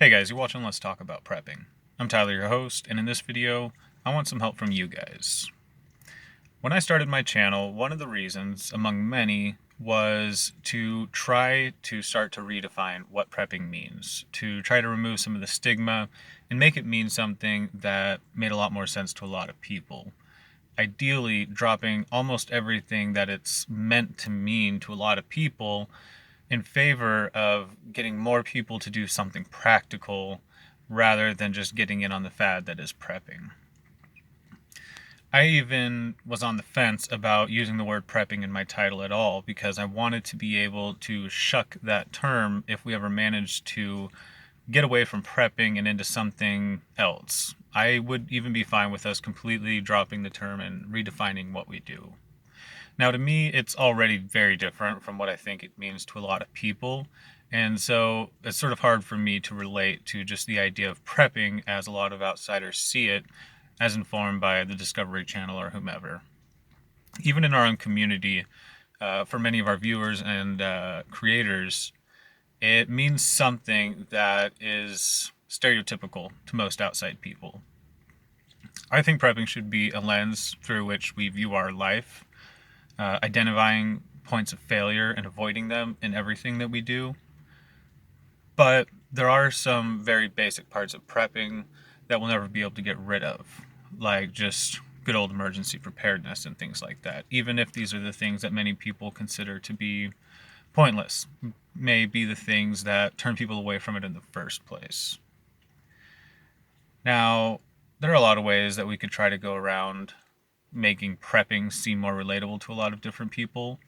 Hey guys, you're watching Let's Talk About Prepping. I'm Tyler, your host, and in this video, I want some help from you guys. When I started my channel, one of the reasons, among many, was to try to start to redefine what prepping means, to try to remove some of the stigma and make it mean something that made a lot more sense to a lot of people. Ideally, dropping almost everything that it's meant to mean to a lot of people in favor of getting more people to do something practical rather than just getting in on the fad that is prepping. I even was on the fence about using the word prepping in my title at all because I wanted to be able to shuck that term if we ever managed to get away from prepping and into something else. I would even be fine with us completely dropping the term and redefining what we do. Now, to me, it's already very different from what I think it means to a lot of people. And so it's sort of hard for me to relate to just the idea of prepping as a lot of outsiders see it, as informed by the Discovery Channel or whomever. Even in our own community, for many of our viewers and creators, it means something that is stereotypical to most outside people. I think prepping should be a lens through which we view our life, identifying points of failure and avoiding them in everything that we do. But there are some very basic parts of prepping that we'll never be able to get rid of, like just good old emergency preparedness and things like that, even if these are the things that many people consider to be pointless, may be the things that turn people away from it in the first place. Now, there are a lot of ways that we could try to go around making prepping seem more relatable to a lot of different people.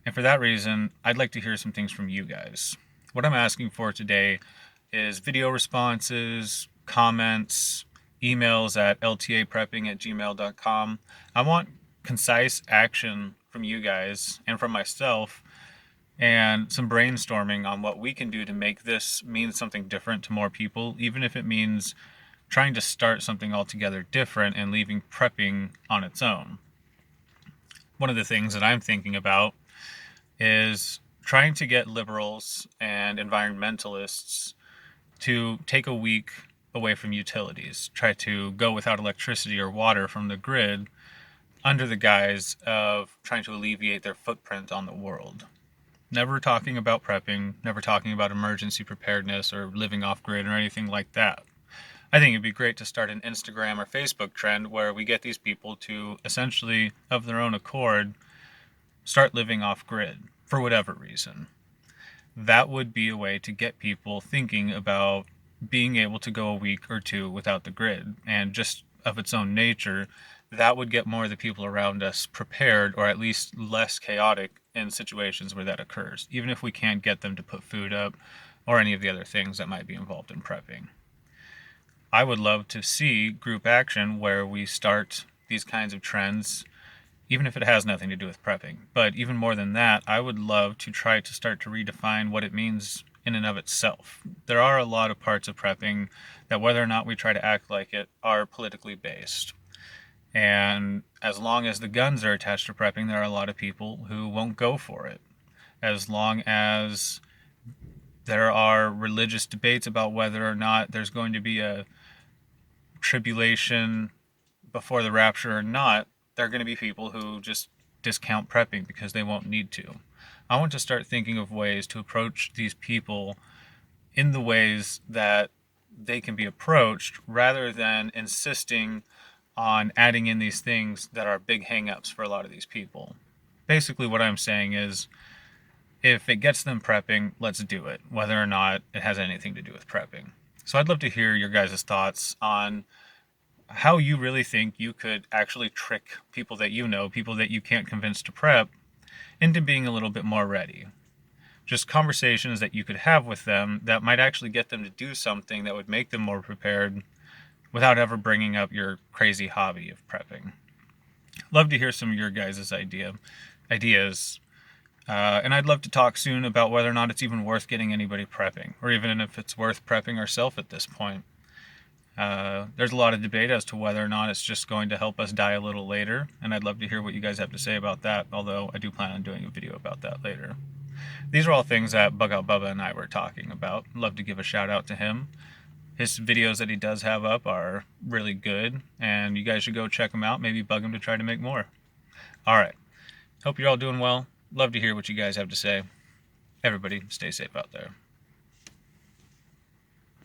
And for that reason, I'd like to hear some things from you guys. What I'm asking for today is video responses, comments, emails at ltaprepping@gmail.com. I want concise action from you guys and from myself and some brainstorming on what we can do to make this mean something different to more people, even if it means trying to start something altogether different and leaving prepping on its own. One of the things that I'm thinking about is trying to get liberals and environmentalists to take a week away from utilities, try to go without electricity or water from the grid under the guise of trying to alleviate their footprint on the world. Never talking about prepping, never talking about emergency preparedness or living off grid or anything like that. I think it'd be great to start an Instagram or Facebook trend where we get these people to essentially, of their own accord, start living off grid for whatever reason. That would be a way to get people thinking about being able to go a week or two without the grid. And just of its own nature, that would get more of the people around us prepared, or at least less chaotic in situations where that occurs, even if we can't get them to put food up or any of the other things that might be involved in prepping. I would love to see group action where we start these kinds of trends, even if it has nothing to do with prepping. But even more than that, I would love to try to start to redefine what it means in and of itself. There are a lot of parts of prepping that, whether or not we try to act like it, are politically based. And as long as the guns are attached to prepping, there are a lot of people who won't go for it. As long as there are religious debates about whether or not there's going to be a tribulation before the rapture or not, there are going to be people who just discount prepping because they won't need to. I want to start thinking of ways to approach these people in the ways that they can be approached rather than insisting on adding in these things that are big hang-ups for a lot of these people. Basically, what I'm saying is, if it gets them prepping, let's do it, whether or not it has anything to do with prepping. So I'd love to hear your guys' thoughts on how you really think you could actually trick people that you know, people that you can't convince to prep, into being a little bit more ready. Just conversations that you could have with them that might actually get them to do something that would make them more prepared without ever bringing up your crazy hobby of prepping. Love to hear some of your guys' ideas. And I'd love to talk soon about whether or not it's even worth getting anybody prepping, or even if it's worth prepping ourselves at this point. There's a lot of debate as to whether or not it's just going to help us die a little later, and I'd love to hear what you guys have to say about that, although I do plan on doing a video about that later. these are all things that Bug Out Bubba and I were talking about. Love to give a shout out to him. His videos that he does have up are really good, and you guys should go check him out. Maybe bug him to try to make more. All right. Hope you're all doing well. Love to hear what you guys have to say. Everybody, stay safe out there.